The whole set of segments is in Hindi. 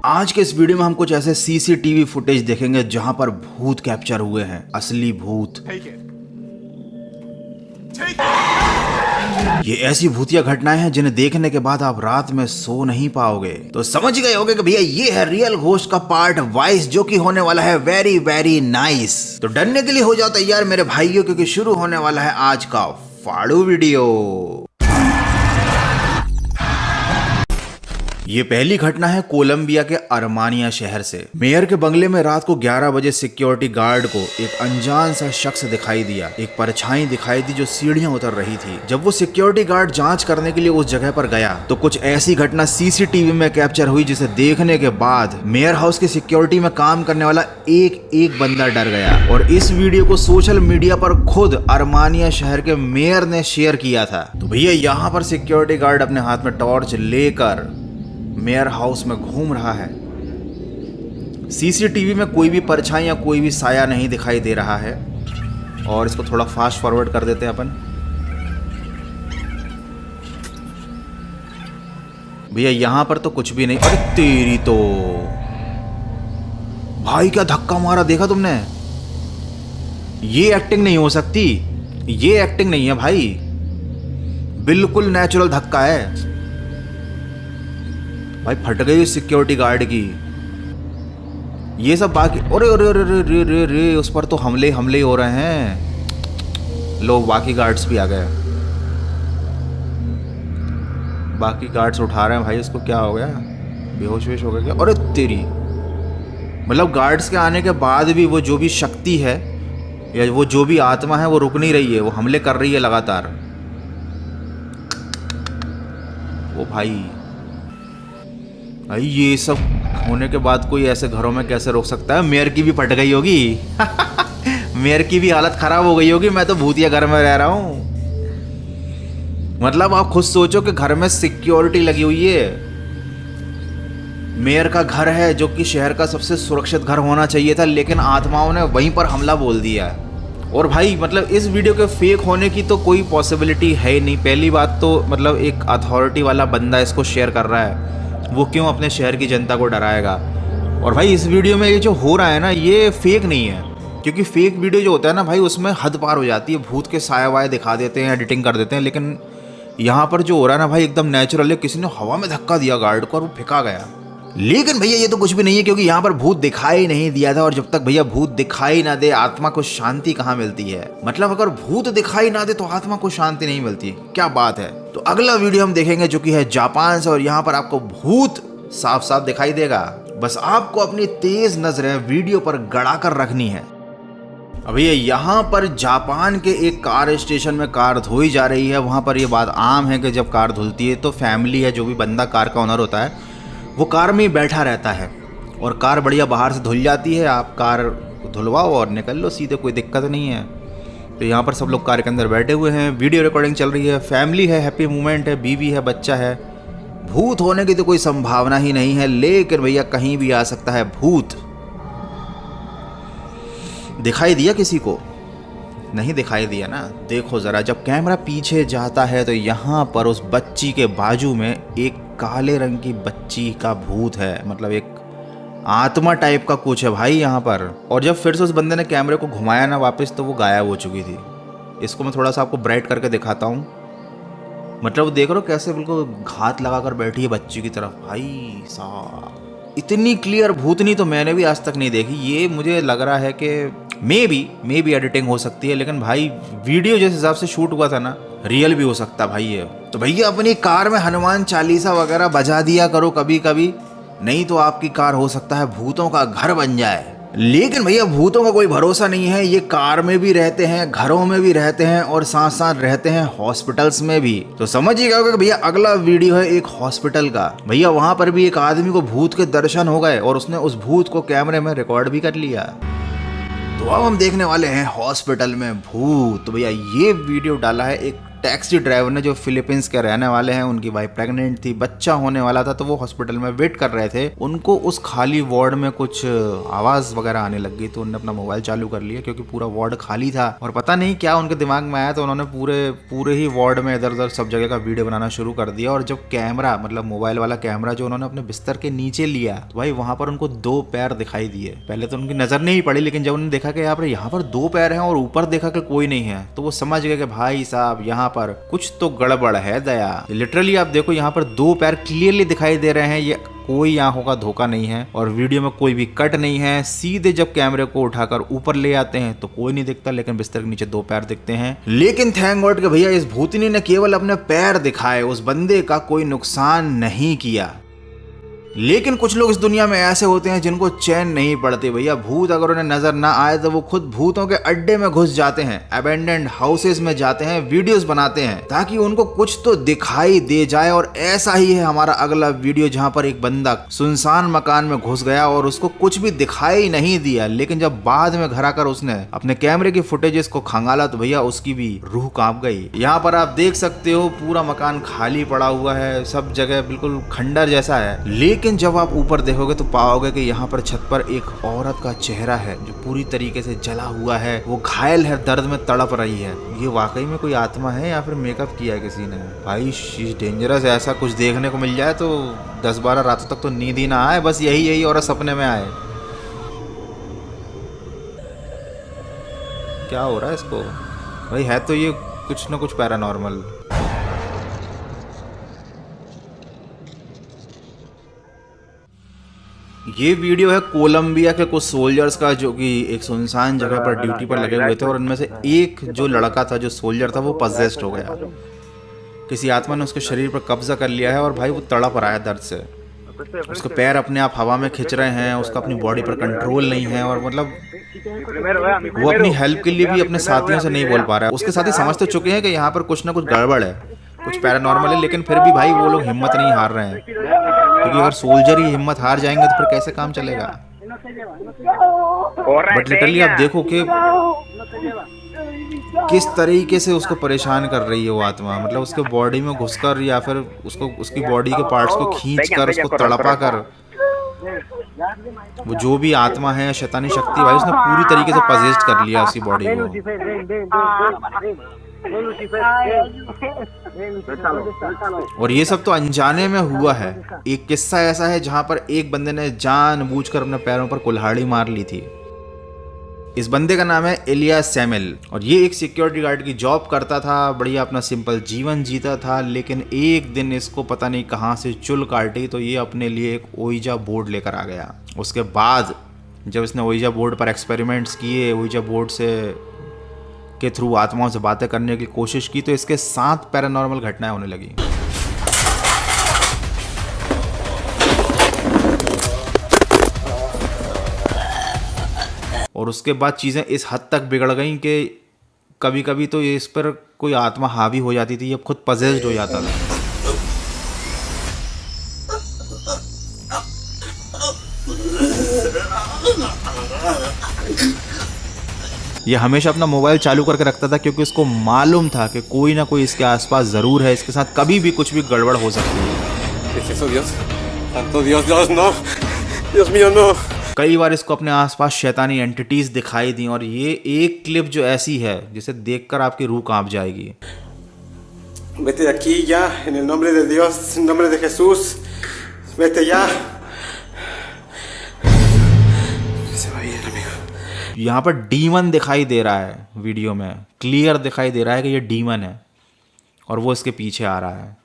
आज के इस वीडियो में हम कुछ ऐसे सीसीटीवी फुटेज देखेंगे जहां पर भूत कैप्चर हुए हैं, असली भूत। ये ऐसी भूतिया घटनाएं हैं जिन्हें देखने के बाद आप रात में सो नहीं पाओगे। तो समझ गए होगे कि भैया ये है रियल घोस्ट का पार्ट 22 जो कि होने वाला है वेरी वेरी नाइस। तो डरने के लिए हो जाओ तैयार मेरे भाइयों, क्योंकि शुरू होने वाला है आज का फाड़ू वीडियो। ये पहली घटना है कोलंबिया के अरमानिया शहर से। मेयर के बंगले में रात को 11 बजे सिक्योरिटी गार्ड को एक अनजान सा शख्स दिखाई दिया। एक परछाई दिखाई दी जो सीढ़ियां उतर रही थी। जब वो सिक्योरिटी गार्ड जांच करने के लिए उस जगह पर गया तो कुछ ऐसी घटना सीसीटीवी में कैप्चर हुई जिसे देखने के बाद मेयर हाउस की सिक्योरिटी में काम करने वाला एक बंदा डर गया। और इस वीडियो को सोशल मीडिया पर खुद अरमानिया शहर के मेयर ने शेयर किया था। तो भैया यहाँ पर सिक्योरिटी गार्ड अपने हाथ में टॉर्च लेकर मेयर हाउस में घूम रहा है। सीसीटीवी में कोई भी परछाई या कोई भी साया नहीं दिखाई दे रहा है। और इसको थोड़ा फास्ट फॉरवर्ड कर देते हैं अपन। भैया यहां पर तो कुछ भी नहीं। अरे तेरी तो भाई क्या धक्का मारा, देखा तुमने? ये एक्टिंग नहीं हो सकती, ये एक्टिंग नहीं है भाई, बिल्कुल नेचुरल धक्का है भाई। फट गई सिक्योरिटी गार्ड की। ये सब बाकी अरे अरे अरे अरे रे रे रे उस पर तो हमले हो रहे हैं। लोग बाकी गार्ड्स भी आ गए। बाकी गार्ड्स उठा रहे हैं भाई। उसको क्या हो गया, बेहोश वेश हो गया क्या? अरे तेरी, मतलब गार्ड्स के आने के बाद भी वो जो भी शक्ति है या वो जो भी आत्मा है वो रुक नहीं रही है, वो हमले कर रही है लगातार। वो भाई ये सब होने के बाद कोई ऐसे घरों में कैसे रोक सकता है? मेयर की भी फट गई होगी मेयर की भी हालत खराब हो गई होगी। मैं तो भूतिया घर में रह रहा हूं। मतलब आप खुद सोचो कि घर में सिक्योरिटी लगी हुई है, मेयर का घर है जो कि शहर का सबसे सुरक्षित घर होना चाहिए था, लेकिन आत्माओं ने वहीं पर हमला बोल दिया। और भाई मतलब इस वीडियो के फेक होने की तो कोई पॉसिबिलिटी है ही नहीं। पहली बात तो मतलब एक अथॉरिटी वाला बंदा इसको शेयर कर रहा है, वो क्यों अपने शहर की जनता को डराएगा? और भाई इस वीडियो में ये जो हो रहा है ना, ये फेक नहीं है, क्योंकि फेक वीडियो जो होता है ना भाई उसमें हद पार हो जाती है। भूत के साया वाया दिखा देते हैं, एडिटिंग कर देते हैं। लेकिन यहाँ पर जो हो रहा है ना भाई एकदम नेचुरल है। किसी ने हवा में धक्का दिया गार्ड को और वो फेंका गया। लेकिन भैया ये तो कुछ भी नहीं है, क्योंकि यहाँ पर भूत दिखाई नहीं दिया था। और जब तक भैया भूत दिखाई ना दे आत्मा को शांति कहाँ मिलती है? मतलब अगर भूत दिखाई ना दे तो आत्मा को शांति नहीं मिलती, क्या बात है? तो अगला वीडियो हम देखेंगे जो कि है जापान से, और यहाँ पर आपको भूत साफ साफ दिखाई देगा। बस आपको अपनी तेज नजरें वीडियो पर गड़ा कर रखनी है। अभी यहाँ पर जापान के एक कार स्टेशन में कार धोई जा रही है। वहाँ पर ये बात आम है कि जब कार धुलती है तो फैमिली है, जो भी बंदा कार का ओनर होता है वो कार में ही बैठा रहता है और कार बढ़िया बाहर से धुल जाती है। आप कार धुलवाओ और निकल लो सीधे, कोई दिक्कत नहीं है। तो यहाँ पर सब लोग कार के अंदर बैठे हुए हैं, वीडियो रिकॉर्डिंग चल रही है, फैमिली है, हैप्पी मोमेंट है, बीवी है, बच्चा है। भूत होने की तो कोई संभावना ही नहीं है, लेकिन भैया कहीं भी आ सकता है भूत। दिखाई दिया किसी को? नहीं दिखाई दिया ना। देखो जरा, जब कैमरा पीछे जाता है तो यहाँ पर उस बच्ची के बाजू में एक काले रंग की बच्ची का भूत है, मतलब एक आत्मा टाइप का कुछ है भाई यहाँ पर। और जब फिर से उस बंदे ने कैमरे को घुमाया ना वापस, तो वो गायब हो चुकी थी। इसको मैं थोड़ा सा आपको ब्राइट करके दिखाता हूँ। मतलब देख रहे हो कैसे बिल्कुल घात लगाकर बैठी है बच्ची की तरफ। भाई साहब इतनी क्लियर भूतनी तो मैंने भी आज तक नहीं देखी। ये मुझे लग रहा है कि मे बी एडिटिंग हो सकती है, लेकिन भाई वीडियो जिस हिसाब से शूट हुआ था ना, रियल भी हो सकता भाई ये। तो भैया अपनी कार में हनुमान चालीसा वगैरह बजा दिया करो कभी कभी, नहीं तो आपकी कार हो सकता है भूतों का घर बन जाए। लेकिन भैया भूतों का कोई भरोसा नहीं है। ये कार में भी रहते हैं, घरों में भी रहते हैं, और साथ साथ रहते हैं हॉस्पिटल्स में भी। तो समझिएगा कि भैया अगला वीडियो है एक हॉस्पिटल का। भैया वहां पर भी एक आदमी को भूत के दर्शन हो गए और उसने उस भूत को कैमरे में रिकॉर्ड भी कर लिया। तो अब हम देखने वाले हैं हॉस्पिटल में भूत। तो भैया ये वीडियो डाला है एक टैक्सी ड्राइवर ने, जो फिलीपींस के रहने वाले हैं, उनकी वाइफ प्रेग्नेंट थी, बच्चा होने वाला था, तो वो हॉस्पिटल में वेट कर रहे थे। उनको उस खाली वार्ड में कुछ आवाज वगैरह आने लग गई, तो उन्होंने अपना मोबाइल चालू कर लिया क्योंकि पूरा वार्ड खाली था। और पता नहीं क्या उनके दिमाग में आया, तो उन्होंने पूरे ही वार्ड में इधर उधर सब जगह का वीडियो बनाना शुरू कर दिया। और जब कैमरा, मतलब मोबाइल वाला कैमरा जो उन्होंने अपने बिस्तर के नीचे लिया, तो भाई वहां पर उनको 2 पैर दिखाई दिए। पहले तो उनकी नजर नहीं पड़ी, लेकिन जब उन्होंने देखा कि यहाँ पर 2 पैर हैं और ऊपर देखा कि कोई नहीं है, तो वो समझ गए कि भाई साहब यहाँ पर कुछ तो गड़बड़ है दया। लिटरली आप देखो, यहाँ पर 2 पैर क्लियरली दिखाई दे रहे हैं। ये कोई आंखों का धोखा नहीं है और वीडियो में कोई भी कट नहीं है। सीधे जब कैमरे को उठाकर ऊपर ले आते हैं तो कोई नहीं दिखता, लेकिन बिस्तर के नीचे 2 पैर दिखते हैं। लेकिन थैंक गॉड कि भैया इस भूतनी ने केवल अपने पैर दिखाए, उस बंदे का कोई नुकसान नहीं किया। लेकिन कुछ लोग इस दुनिया में ऐसे होते हैं जिनको चैन नहीं पड़ती भैया। भूत अगर उन्हें नजर ना आए तो वो खुद भूतों के अड्डे में घुस जाते हैं, अबेंडेंड हाउसेस में जाते हैं, वीडियोस बनाते हैं ताकि उनको कुछ तो दिखाई दे जाए। और ऐसा ही है हमारा अगला वीडियो, जहां पर एक बंदा सुनसान मकान में घुस गया और उसको कुछ भी दिखाई नहीं दिया, लेकिन जब बाद में घर आकर उसने अपने कैमरे की फुटेजेस को खंगाला तो भैया उसकी भी रूह कांप गई। यहाँ पर आप देख सकते हो पूरा मकान खाली पड़ा हुआ है, सब जगह बिल्कुल खंडर जैसा है। लेकिन जब आप ऊपर देखोगे तो पाओगे कि यहाँ पर छत पर एक औरत का चेहरा है जो पूरी तरीके से जला हुआ है, वो घायल है, दर्द में तड़प रही है। ये वाकई में कोई आत्मा है या फिर मेकअप किया है किसी ने? भाई शी इज डेंजरस। ऐसा कुछ देखने को मिल जाए तो 10-12 रातों तक तो नींद ही ना आए, बस यही औरत सपने में आए। क्या हो रहा है इसको? भाई है तो ये कुछ ना कुछ पैरानॉर्मल। ये वीडियो है कोलंबिया के कुछ सोल्जर्स का, जो कि एक सुनसान जगह पर ड्यूटी पर लगे हुए थे और उनमें से एक जो लड़का था, जो सोल्जर था, वो पजेस्ड हो गया। किसी आत्मा ने उसके शरीर पर कब्जा कर लिया है और भाई वो तड़प रहा है दर्द से। उसके पैर अपने आप हवा में खिंच रहे हैं, उसका अपनी बॉडी पर कंट्रोल नहीं है और मतलब वो अपनी हेल्प के लिए भी अपने साथियों से नहीं बोल पा रहा है। उसके साथी समझ तो चुके हैं कि यहाँ पर कुछ ना कुछ गड़बड़ है, कुछ पैरानॉर्मल है, लेकिन फिर भी भाई वो लोग हिम्मत नहीं हार रहे हैं, क्योंकि अगर सोल्जर ही हिम्मत हार जाएंगे तो फिर कैसे काम चलेगा। बट लिटरली आप देखो कि किस तरीके से उसको परेशान कर रही है वो आत्मा, मतलब उसके बॉडी में घुसकर या फिर उसको उसकी बॉडी के पार्ट्स को खींचकर, उसको तड़पा कर, वो जो भी आत्मा है, शैतानी शक्ति, भाई उसने पूरी तरीके से पजेस्ट कर लिया उसकी बॉडी को। और ये सब तो अनजाने में हुआ है। एक किस्सा ऐसा है जहां पर एक बंदे ने जानबूझकर अपने पैरों पर कुल्हाड़ी मार ली थी। इस बंदे का नाम है इलियास सैमुएल और ये एक सिक्योरिटी गार्ड की जॉब करता था, बढ़िया अपना सिंपल जीवन जीता था। लेकिन एक दिन इसको पता नहीं कहां से चुल काटी, तो ये अपने लिए एक ओइजा बोर्ड लेकर आ गया। उसके बाद जब इसने ओइजा बोर्ड पर एक्सपेरिमेंट्स किए, ओइजा बोर्ड से के थ्रू आत्माओं से बातें करने की कोशिश की, तो इसके 7 पैरानॉर्मल घटनाएं होने लगी। और उसके बाद चीज़ें इस हद तक बिगड़ गईं कि कभी कभी तो ये इस पर कोई आत्मा हावी हो जाती थी, ये खुद पजेस्ड हो जाता था। ये हमेशा अपना मोबाइल चालू करके रखता था क्योंकि उसको मालूम था कि कोई ना कोई इसके आसपास ज़रूर है, इसके साथ कभी भी कुछ भी गड़बड़ हो सकती है। कई बार इसको अपने आसपास शैतानी एंटिटीज दिखाई दी और ये एक क्लिप जो ऐसी है जिसे देखकर आपकी रूह कांप जाएगी। Vete de aquí ya, en el nombre de Dios, en nombre de Jesús, vete ya. Se va bien, amigo. यहाँ पर डीमन दिखाई दे रहा है, वीडियो में क्लियर दिखाई दे रहा है कि ये डीमन है और वो इसके पीछे आ रहा है।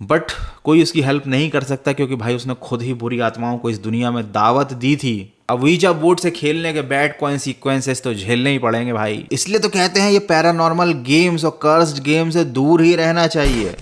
बट कोई उसकी हेल्प नहीं कर सकता क्योंकि भाई उसने खुद ही बुरी आत्माओं को इस दुनिया में दावत दी थी। अब वीजा बोर्ड से खेलने के बैड कॉन्सिक्वेंसेस तो झेलने ही पड़ेंगे भाई। इसलिए तो कहते हैं ये पैरानॉर्मल गेम्स और कर्स्ड गेम से दूर ही रहना चाहिए।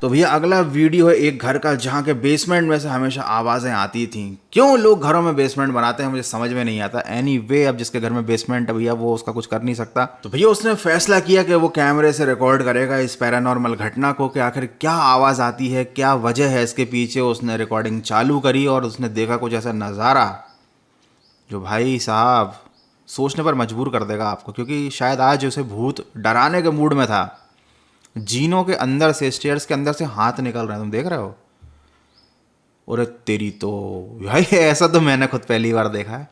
तो भैया अगला वीडियो है एक घर का जहाँ के बेसमेंट में से हमेशा आवाज़ें आती थी। क्यों लोग घरों में बेसमेंट बनाते हैं मुझे समझ में नहीं आता। एनीवे अब जिसके घर में बेसमेंट है भैया वो उसका कुछ कर नहीं सकता। तो भैया उसने फैसला किया कि वो कैमरे से रिकॉर्ड करेगा इस पैरानॉर्मल घटना को कि आखिर क्या आवाज़ आती है, क्या वजह है इसके पीछे। उसने रिकॉर्डिंग चालू करी और उसने देखा कुछ ऐसा नज़ारा जो भाई साहब सोचने पर मजबूर कर देगा आपको, क्योंकि शायद आज उसे भूत डराने के मूड में था। जीनों के अंदर से, स्टेयर्स के अंदर से हाथ निकल रहे हैं, तुम देख रहे हो। और तेरी तो भाई ऐसा तो मैंने खुद पहली बार देखा है।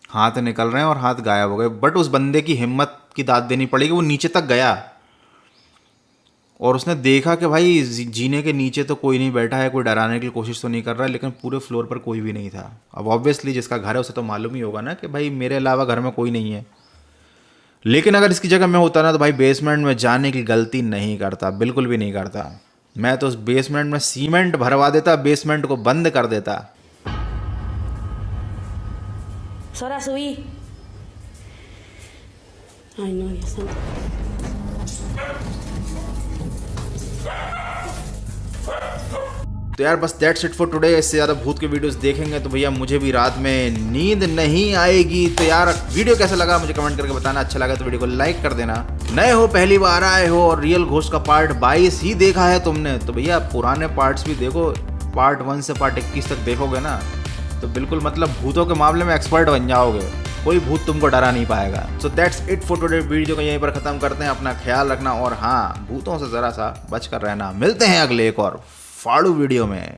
हाथ निकल रहे हैं और हाथ गायब हो गए। बट उस बंदे की हिम्मत की दाद देनी पड़ेगी, वो नीचे तक गया और उसने देखा कि भाई जीने के नीचे तो कोई नहीं बैठा है, कोई डराने की कोशिश तो नहीं कर रहा है, लेकिन पूरे फ्लोर पर कोई भी नहीं था। अब ऑब्वियसली जिसका घर है उसे तो मालूम ही होगा ना कि भाई मेरे अलावा घर में कोई नहीं है। लेकिन अगर इसकी जगह मैं होता ना तो भाई बेसमेंट में जाने की गलती नहीं करता, बिल्कुल भी नहीं करता। मैं तो उस बेसमेंट में सीमेंट भरवा देता, बेसमेंट को बंद कर देता। Sora, subí. Ay, no, Dios santo. तो यार बस दैट्स इट फॉर टुडे। इससे ज़्यादा भूत के वीडियोस देखेंगे तो भैया मुझे भी रात में नींद नहीं आएगी। तो यार वीडियो कैसा लगा मुझे कमेंट करके बताना। अच्छा लगा तो वीडियो को लाइक कर देना। नए हो, पहली बार आए हो और रियल घोस्ट का पार्ट 22 ही देखा है तुमने तो भैया पुराने पार्ट्स भी देखो। पार्ट 1 से पार्ट 21 तक देखोगे ना तो बिल्कुल मतलब भूतों के मामले में एक्सपर्ट बन जाओगे। कोई भूत तुमको डरा नहीं पाएगा। So that's it for today. Video को यहीं पर ख़त्म करते हैं। अपना ख्याल रखना और हाँ, भूतों से ज़रा सा बच कर रहना। मिलते हैं अगले एक और फाड़ू वीडियो में।